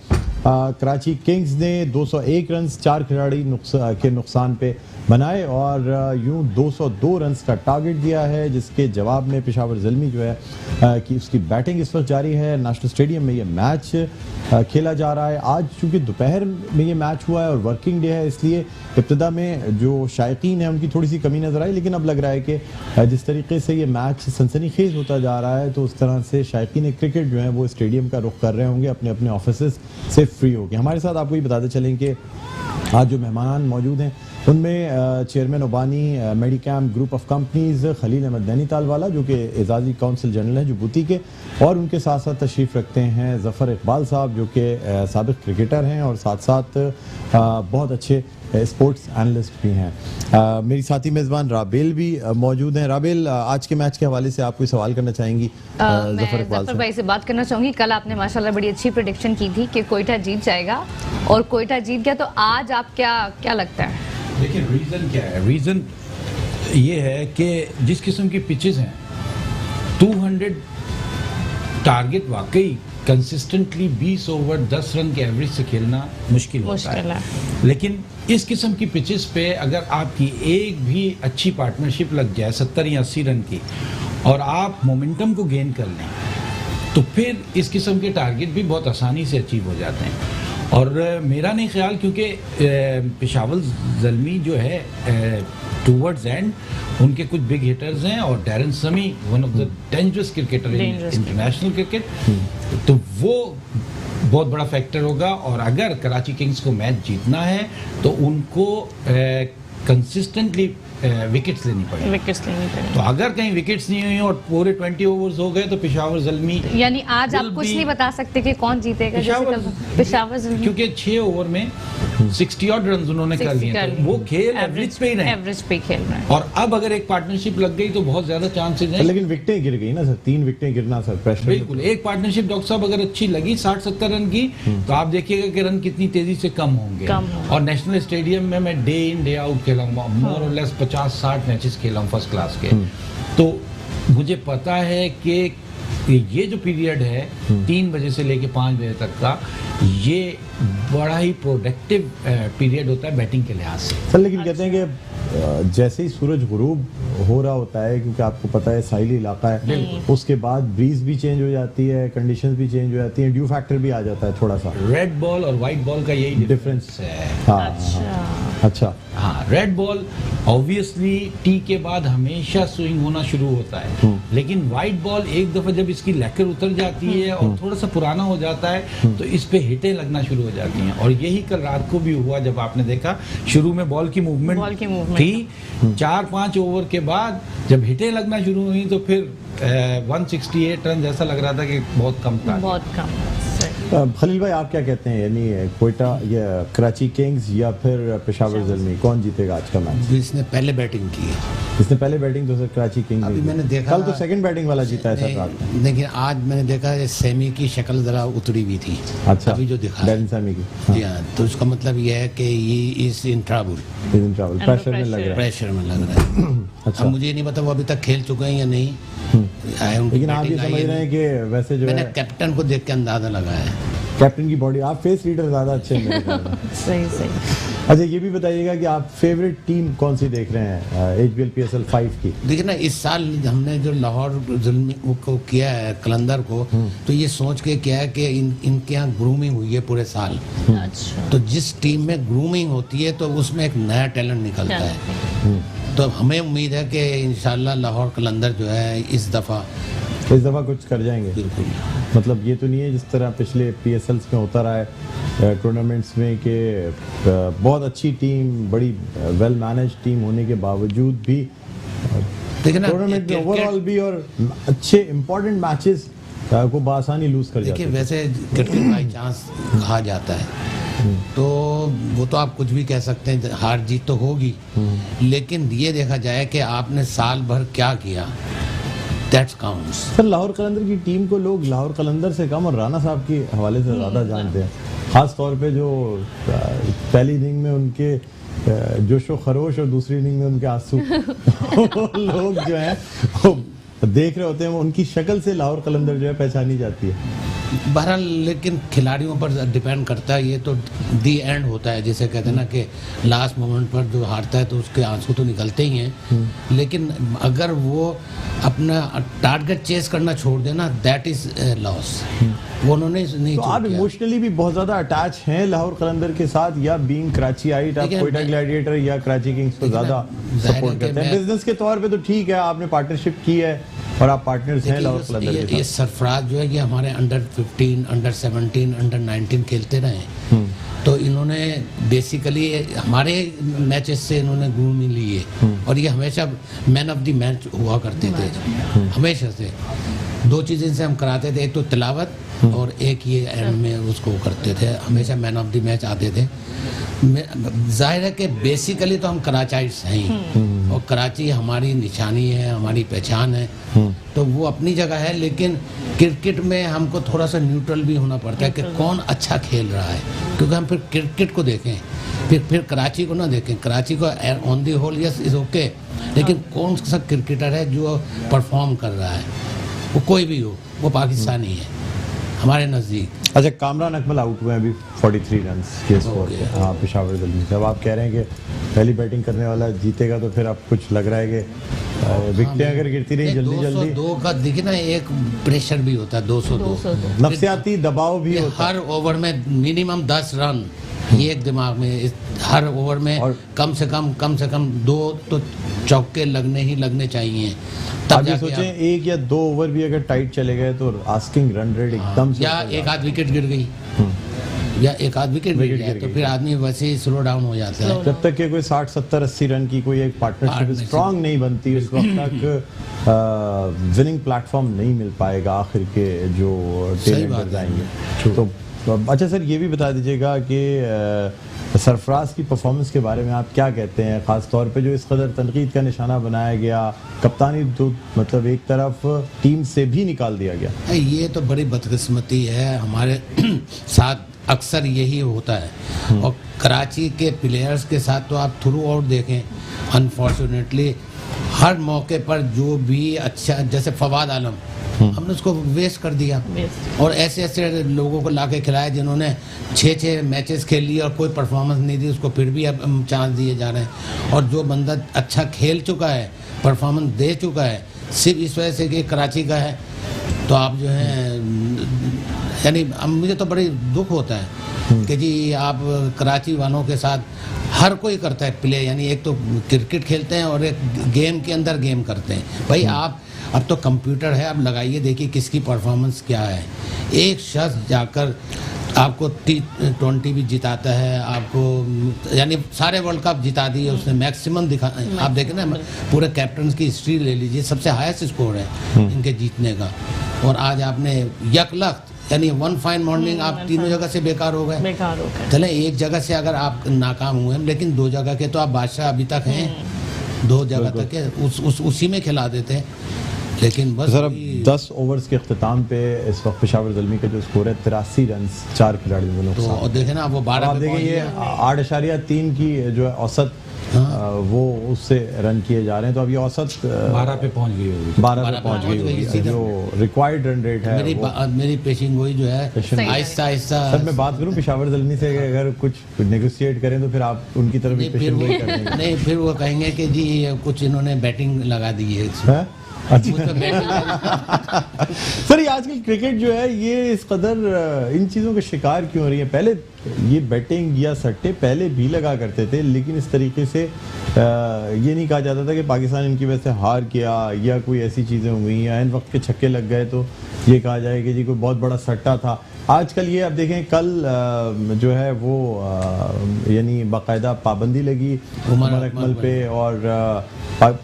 कराची किंग्स ने 201 रन 4 खिलाड़ी के नुकसान पे बनाए और यूं 202 रन्स का टारगेट दिया है, जिसके जवाब में पेशावर ज़ल्मी जो है कि उसकी बैटिंग इस वक्त जारी है। नेशनल स्टेडियम में ये मैच खेला जा रहा है। आज चूँकि दोपहर में ये मैच हुआ है और वर्किंग डे है, इसलिए इब्तिदा में जो शायकीन है उनकी थोड़ी सी कमी नज़र आई, लेकिन अब लग रहा है कि जिस तरीके से ये मैच सनसनीखेज होता जा रहा है तो उस तरह से शायकीन क्रिकेट जो है वो स्टेडियम का रुख कर रहे होंगे अपने अपने ऑफिस से फ्री होकर। हमारे साथ आपको ये बताते चलें कि आज जो मेहमान मौजूद हैं उनमें चेयरमैन ओबानी Medicam group of companies Khalil Ahmed Nainital वाला, जो कि एजाजी काउंसिल जनरल हैं जुबूती के, और उनके साथ साथ तशरीफ़ रखते हैं ज़फ़र इकबाल साहब जो कि साबिक़ क्रिकेटर हैं और साथ साथ बहुत अच्छे स्पोर्ट्स एनालिस्ट भी हैं। मेरी साथी मेज़बान राबेल भी मौजूद हैं। राबेल, आज के मैच के हवाले से आप कोई सवाल करना चाहेंगी? ज़फ़र इकबाल भाई से बात करना चाहूँगी। कल आपने माशाल्लाह बड़ी अच्छी प्रेडिक्शन की थी कि कोयटा जीत जाएगा और कोयटा जीत गया, तो आज आप क्या लगता है? देखिए रीज़न क्या है, रीज़न ये है कि जिस किस्म की पिचेस हैं 200 टारगेट वाकई कंसिस्टेंटली 20 ओवर 10 रन के एवरेज से खेलना मुश्किल होता है। लेकिन इस किस्म की पिचेस पे अगर आपकी एक भी अच्छी पार्टनरशिप लग जाए 70 या 80 रन की और आप मोमेंटम को गेन कर लें तो फिर इस किस्म के टारगेट भी बहुत आसानी से अचीव हो जाते हैं। और मेरा नहीं ख्याल, क्योंकि पेशावर ज़ल्मी जो है टूवर्ड्स एंड उनके कुछ बिग हिटर्स हैं और डैरन समी one of the dangerous cricketer in international cricket, तो वो बहुत बड़ा फैक्टर होगा। और अगर कराची किंग्स को मैच जीतना है तो उनको कंसिस्टेंटली विकेट्स लेनी पड़ेगी। तो अगर कहीं विकेट्स नहीं हुई और पूरे 20 ओवर्स हो गए तो पेशावर ज़ल्मी, यानी आज आप कुछ नहीं बता सकते कि कौन जीतेगा? पेशावर ज़ल्मी, क्योंकि 6 ओवर में 60 ऑड रन उन्होंने कर लिए, तो वो खेल एवरेज पे ही रहे, एवरेज पे खेल रहे हैं। और अब अगर एक पार्टनरशिप लग गई तो बहुत ज्यादा चांसेस हैं। लेकिन विकेटें गिर गई ना सर, 3 विकेटें गिरना सर प्रेशर। बिल्कुल, एक पार्टनरशिप डॉक्टर साहब अगर अच्छी लगी 60-70 रन की तो आप देखिएगा कि रन कितनी तेजी से कम होंगे। और नेशनल स्टेडियम में मैं डे इन डे आउट खेला हूँ, मोर और लेस 50-60 मैचेस खेला हूँ फर्स्ट क्लास के, तो मुझे पता है कि ये जो पीरियड है 3 बजे से लेके 5 बजे तक का, ये बड़ा ही प्रोडक्टिव पीरियड होता है बैटिंग के लिहाज से। सर लेकिन कहते हैं कि जैसे ही सूरज गुरूब हो रहा होता है, क्योंकि आपको पता है साहिली इलाका है, उसके बाद ब्रीज भी चेंज हो जाती है, कंडीशंस भी चेंज हो जाती हैं, ड्यू फैक्टर भी आ जाता है थोड़ा सा। रेड बॉल और व्हाइट बॉल का यही डिफरेंस है। हाँ, अच्छा हाँ, रेड बॉल ऑब्वियसली टी के बाद हमेशा स्विंग होना शुरू होता है, लेकिन व्हाइट बॉल एक दफा जब इसकी लैकर उतर जाती है और थोड़ा सा पुराना हो जाता है तो इस पे हिटें लगना शुरू हो जाती हैं। और यही कल रात को भी हुआ, जब आपने देखा शुरू में बॉल की मूवमेंट थी, 4-5 ओवर के बाद जब हिटें लगना शुरू हुई तो फिर 168 रन ऐसा लग रहा था कि बहुत कम था। बहुत कम। खलील भाई, आप क्या कहते हैं, यानी कोयटा या कराची किंग्स या फिर पेशावर ज़ल्मी, कौन जीतेगा आज का मैच? इसने पहले बैटिंग की है। इसने पहले बैटिंग तो सर कराची किंग्स अभी मैंने देखा, कल तो सेकंड बैटिंग वाला जीता है सर रात में। लेकिन आज मैंने देखा सेमी की शक्ल जरा उतरी हुई थी। अच्छा, अभी जो दिखा डैरेन सेमी की। जी हाँ, तो उसका मतलब ये है कि ये इज इन ट्रबल, प्रेशर में लग रहा है। प्रेशर में लग रहा है। अच्छा, अब मुझे नहीं पता वो अभी तक खेल चुके हैं या नहीं। लेकिन आप ये समझ रहे हैं कि वैसे जो मैंने है कैप्टन को देख के अंदाजा लगाया है। कैप्टन की बॉडी, आप फेस रीडर ज्यादा अच्छे हैं मेरे ख्याल में। सही। अच्छा, ये भी बताइएगा कि आप फेवरेट टीम कौन सी देख रहे हैं HBL PSL 5 की? देखिए ना, इस साल हमने जो लाहौर ज़ुल्मी को किया है, कलंदर को, तो ये सोच के किया है कि इनके यहाँ ग्रूमिंग हुई है पूरे साल। अच्छा। तो जिस टीम में ग्रूमिंग होती है तो उसमें एक नया टैलेंट निकलता है। तो हमें उम्मीद है कि इंशाल्लाह लाहौर कलंदर जो है इस दफ़ा कुछ कर जाएंगे। बिल्कुल। मतलब ये तो नहीं है जिस तरह पिछले PSLs में होता रहा है टूर्नामेंट्स में कि बहुत अच्छी टीम, बड़ी वेल मैनेज टीम होने के बावजूद भी टूर्नामेंट में ओवरऑल भी और अच्छे इंपॉर्टेंट मैचेस को बासानी लूज कर जाते हैं। वैसे क्रिकेट बाई चांस कहा जाता है, तो वो तो आप कुछ भी कह सकते हैं, हार जीत तो होगी, लेकिन ये देखा जाए कि आपने साल भर क्या किया, दैट्स काउंट्स। सर, लाहौर कलंदर की टीम को लोग लाहौर कलंदर से कम और राना साहब के हवाले से ज़्यादा जानते हैं, खास तौर पे जो पहली इनिंग में उनके जोशो खरोश और दूसरी इनिंग में उनके आंसू लोग जो हैं वो देख रहे होते हैं, उनकी शक्ल से लाहौर कलंदर जो है पहचानी जाती है। बहरहाल लेकिन खिलाड़ियों पर डिपेंड करता है, ये तो दी एंड होता है, जैसे कहते हैं ना कि लास्ट मोमेंट पर जो हारता है तो उसके आंसू तो निकलते ही हैं, लेकिन अगर वो अपना टारगेट चेस करना छोड़ देना, दैट इज लॉस। वो उन्होंने नहीं। तो आप इमोशनली भी बहुत ज्यादा अटैच हैं लाहौर कलंदर के साथ, या बीइंग कराची आइट आप कोयटा ग्लैडिएटर या कराची किंग्स को ज्यादा सपोर्ट करते हैं? बिजनेस के तौर पे तो ठीक है, आपने पार्टनरशिप की है और आप पार्टनर्स हैं लाहौर कलंदर के साथ। ये सरफराज जो है ये हमारे अंडर 15, अंडर 17, अंडर 19 खेलते रहे, तो इन्होंने बेसिकली हमारे मैचेस से इन्होंने ग्रूमिंग ली है, और ये हमेशा मैन ऑफ द मैच हुआ करते थे, हमेशा से। 2 चीज़ इनसे हम कराते थे, एक तो तिलावत और एक ये एंड में उसको करते थे, हमेशा मैन ऑफ द मैच आते थे। जाहिर है कि बेसिकली तो हम कराचाइट्स हैं ही, और कराची हमारी निशानी है, हमारी पहचान है, तो वो अपनी जगह है, लेकिन क्रिकेट में हमको थोड़ा सा न्यूट्रल भी होना पड़ता है कि कौन अच्छा खेल रहा है, क्योंकि हम फिर क्रिकेट को देखें, फिर कराची को ना देखें। कराची को on the whole yes is okay, लेकिन कौन सा क्रिकेटर है जो परफॉर्म कर रहा है, वो कोई भी हो, वो पाकिस्तानी है हमारे नज़दीक। अच्छा, कामरान अकमल आउट हुए हैं अभी 43 रन के स्कोर पे, हाँ, पेशावर ज़ल्मी से। अब आप कह रहे हैं कि पहली बैटिंग करने वाला जीतेगा, तो फिर अब कुछ लग रहा है कि विकेटें अगर गिरती रही जल्दी 202 का देखिए ना, एक प्रेशर भी होता है, 202 नफसियाती दबाव भी होता है। हर ओवर में मिनिमम 10 रन, ये एक दिमाग में, हर ओवर में और कम से कम 2 तो चौके लगने चाहिए। आप ये सोचें, 1 या 2 ओवर भी अगर टाइट चले गए तो आस्किंग रन रेट एकदम से, या एक आध विकेट गिर गई, या एक आध विकेट गिर गया, तो फिर आदमी वैसे ही स्लो डाउन हो जाता है। जब तक कि कोई 60, 70, 80 रन की कोई एक पार्टनरशिप स्ट्रांग नहीं बनती, उस वक्त तक विनिंग प्लेटफॉर्म नहीं मिल पाएगा आखिर के जो टेलेंट जाएंगे। तो अच्छा सर, ये भी बता दीजिएगा कि सरफराज की परफॉर्मेंस के बारे में आप क्या कहते हैं, ख़ास तौर पे जो इस कदर तनकीद का निशाना बनाया गया, कप्तानी तो मतलब एक तरफ टीम से भी निकाल दिया गया। ये तो बड़ी बदकिस्मती है, हमारे साथ अक्सर यही होता है, और कराची के प्लेयर्स के साथ तो आप थ्रू आउट देखें, अनफॉर्चुनेटली हर मौके पर जो भी अच्छा, जैसे फवाद आलम हमने उसको वेस्ट कर दिया। और ऐसे ऐसे लोगों को लाके खिलाया जिन्होंने 6-6 मैचेस खेल लिए और कोई परफॉर्मेंस नहीं दी, उसको फिर भी अब चांस दिए जा रहे हैं। और जो बंदा अच्छा खेल चुका है, परफॉर्मेंस दे चुका है, सिर्फ इस वजह से कि कराची का है, तो आप जो है, यानी मुझे तो बड़ी दुख होता है कि जी आप कराची वालों के साथ हर कोई करता है प्ले, यानी एक तो क्रिकेट खेलते हैं और एक गेम के अंदर गेम करते हैं। भाई आप अब तो कंप्यूटर है, आप लगाइए देखिए किसकी परफॉर्मेंस क्या है। एक शख्स जाकर आपको T20 भी जिताता है, आपको यानी सारे वर्ल्ड कप जिता दिए उसने, मैक्सिमम दिखा। आप देखें ना, पूरे कैप्टन की हिस्ट्री ले लीजिए, सबसे हाईएस्ट स्कोर है इनके जीतने का। और आज आपने यकलख्त, यानी वन फाइन मॉर्निंग आप तीनों जगह से बेकार हो गए। चले एक जगह से अगर आप नाकाम हुए, लेकिन 2 जगह के तो आप बादशाह अभी तक हैं। 2 जगह तक के उसी में खिला देते हैं। लेकिन बस सर अब 10 ओवर्स के अख्ताम पे इस वक्त पेशावर ज़ल्मी का जो स्कोर है 83 रन 4 खिलाड़ियों के नुकसान। तो देखें ना, वो 12 पे देखिए ये 8.3 की जो है औसत, वो उससे रन किए जा रहे हैं। तो अब ये औसत 12 पे पहुंच गई होगी, 12 पे पहुंच गई होगी। जो रिक्वायर्ड रन रेट है मेरी पेशिंग गोई जो है आहिस्ता आहिस्ता। सर मैं बात करूं पेशावर ज़ल्मी से, अगर कुछ नेगोशिएट करें तो फिर आप उनकी तरफ ही पेशिंग गोई करेंगे? नहीं, फिर वो कहेंगे कि जी कुछ इन्होंने बैटिंग लगा दी है इसमें। अच्छा सर, ये आजकल क्रिकेट जो है ये इस कदर इन चीज़ों का शिकार क्यों हो रही है? पहले ये बैटिंग या सट्टे पहले भी लगा करते थे, लेकिन इस तरीके से ये नहीं कहा जाता था कि पाकिस्तान इनकी वजह से हार किया या कोई ऐसी चीज़ें हुई या इन वक्त के छक्के लग गए तो ये कहा जाए कि जी कोई बहुत बड़ा सट्टा था। आजकल ये आप देखें, कल जो है वो यानी बाकायदा पाबंदी लगी उमर अकमल पे, और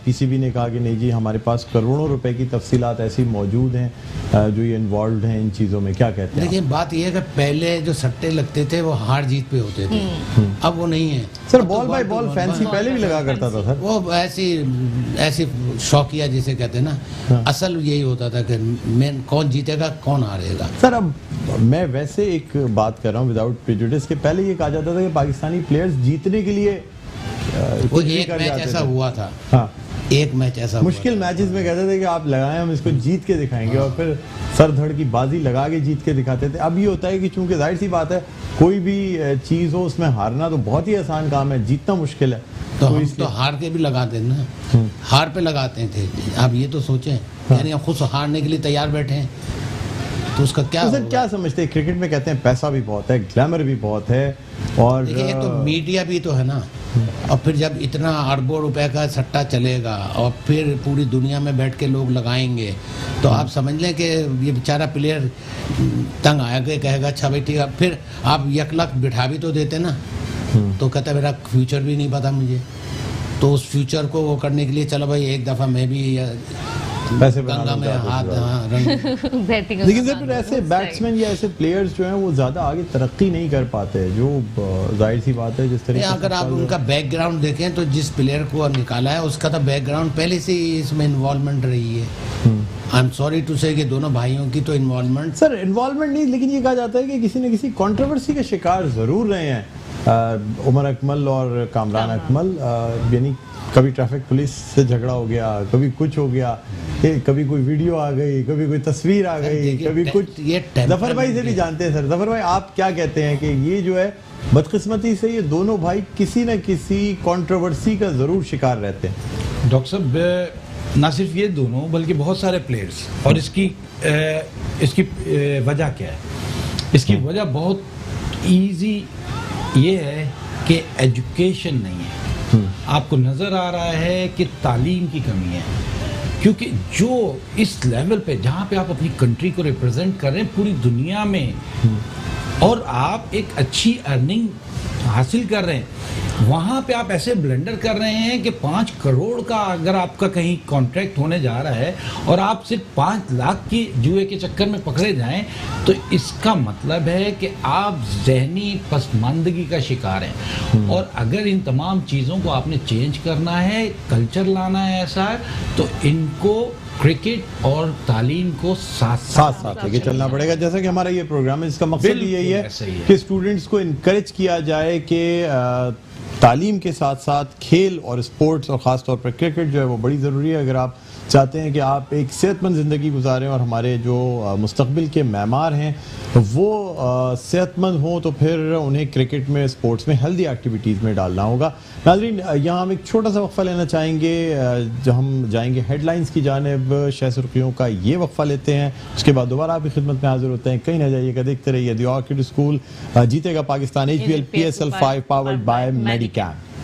पीसीबी ने कहा कि नहीं जी हमारे पास करोड़ों रुपए की तफसीलात ऐसी मौजूद हैं जो ये इन्वॉल्व हैं इन चीज़ों में। क्या कहते हैं? देखिए बात यह है कि पहले जो सट्टे लगते थे वो हार जीत पे होते थे, अब वो नहीं है। Sir ball by ball fancy पहले भी लगा करता था सर, वो ऐसी शौकिया जिसे कहते हैं ना। असल यही होता था कि मेन कौन जीतेगा कौन हारेगा। सर अब मैं वैसे एक बात कर रहा हूँ विदाउट प्रेजुडिस के, पहले ये कहा जाता था कि पाकिस्तानी प्लेयर्स जीतने के लिए वो एक मैच ऐसा हुआ था। हाँ, एक मैच ऐसा मुश्किल मैचेस में कहते थे कि आप लगाएं हम इसको जीत के दिखाएंगे, और फिर सर धड़ की बाजी लगा के जीत के दिखाते थे। अब ये होता है कि चूंकि जाहिर सी बात है कोई भी चीज़ हो उसमें हारना तो बहुत ही आसान काम है, जीतना मुश्किल है। तो हम तो हार के भी लगाते हैं ना, हार पे लगाते थे। आप ये तो सोचें, यानी हम खुद हारने के लिए तैयार बैठे हैं, तो उसका क्या तो सर क्या समझते हैं? क्रिकेट में कहते हैं पैसा भी बहुत है, ग्लैमर भी बहुत है, और देखिए एक तो मीडिया भी तो है ना। और फिर जब इतना अरबों रुपए का सट्टा चलेगा और फिर पूरी दुनिया में बैठ के लोग लगाएंगे, तो आप समझ लें कि ये बेचारा प्लेयर तंग आएगा, कहेगा अच्छा भाई ठीक है। फिर आप 1 लाख बिठा भी तो देते ना, तो कहता मेरा फ्यूचर भी नहीं पता मुझे, तो उस फ्यूचर को वो करने के लिए चलो भाई एक दफ़ा मैं भी पैसे गंगा में हाथ लेकिन सर फिर ऐसे बैट्समैन या ऐसे प्लेयर्स जो हैं वो ज़्यादा आगे तरक्की नहीं कर पाते, जो जाहिर सी बात है। जिस तरीके अगर आप उनका बैकग्राउंड देखें तो जिस प्लेयर को निकाला है उसका तो बैकग्राउंड पहले से ही इसमें इन्वॉल्वमेंट रही है। आई एम सॉरी टू से कि दोनों भाइयों की तो इन्वॉल्वमेंट सर इन्वॉल्वमेंट नहीं, लेकिन ये कहा जाता है कि किसी न किसी कंट्रोवर्सी के शिकार ज़रूर रहे हैं उमर अकमल और कामरान अकमल। यानी कभी ट्रैफिक पुलिस से झगड़ा हो गया, कभी कुछ हो गया, कभी कोई वीडियो आ गई, कभी कोई तस्वीर आ गई, कभी कुछ। जफर भाई से भी जानते हैं सर, जफर भाई आप क्या कहते हैं कि ये जो है बदकिस्मती से ये दोनों भाई किसी न किसी कंट्रोवर्सी का ज़रूर शिकार रहते हैं? डॉक्टर साहब ना सिर्फ ये दोनों बल्कि बहुत सारे प्लेयर्स, और इसकी वजह क्या है? इसकी वजह बहुत इजी ये है कि एजुकेशन नहीं है। आपको नज़र आ रहा है कि तालीम की कमी है, क्योंकि जो इस लेवल पे जहाँ पे आप अपनी कंट्री को रिप्रेजेंट कर रहे हैं पूरी दुनिया में, और आप एक अच्छी अर्निंग हासिल कर रहे हैं, वहाँ पे आप ऐसे ब्लेंडर कर रहे हैं कि 5 करोड़ का अगर आपका कहीं कॉन्ट्रैक्ट होने जा रहा है और आप सिर्फ 5 लाख की जुए के चक्कर में पकड़े जाएं, तो इसका मतलब है कि आप जहनी पसमानदगी का शिकार हैं। और अगर इन तमाम चीज़ों को आपने चेंज करना है, कल्चर लाना है ऐसा, तो इनको क्रिकेट और तालीम को साथ लेके चलना पड़ेगा। जैसा कि हमारा ये प्रोग्राम है, इसका मकसद यही है कि स्टूडेंट्स को इनकरेज किया जाए कि तालीम के साथ साथ खेल और स्पोर्ट्स, और ख़ास तौर पर क्रिकेट जो है वो बड़ी ज़रूरी है। अगर आप चाहते हैं कि आप एक सेहतमंद ज़िंदगी गुजारें और हमारे जो मुस्तकबिल के मेमार हैं वो सेहतमंद हों, तो फिर उन्हें क्रिकेट में, स्पोर्ट्स में, हेल्दी एक्टिविटीज़ में डालना होगा। नाज़रीन, यहाँ हम एक छोटा सा वक्फा लेना चाहेंगे, जो हम जाएंगे हेडलाइंस की जानिब। शह सुर्खियों का ये वक्फा लेते हैं, उसके बाद दोबारा आपकी खिदमत में हाजिर होते हैं। कहीं ना जाइएगा, देखते रहिए द ऑर्किड स्कूल। जीतेगा Pakistan HBL PSL 5 powered by मेडिकैम।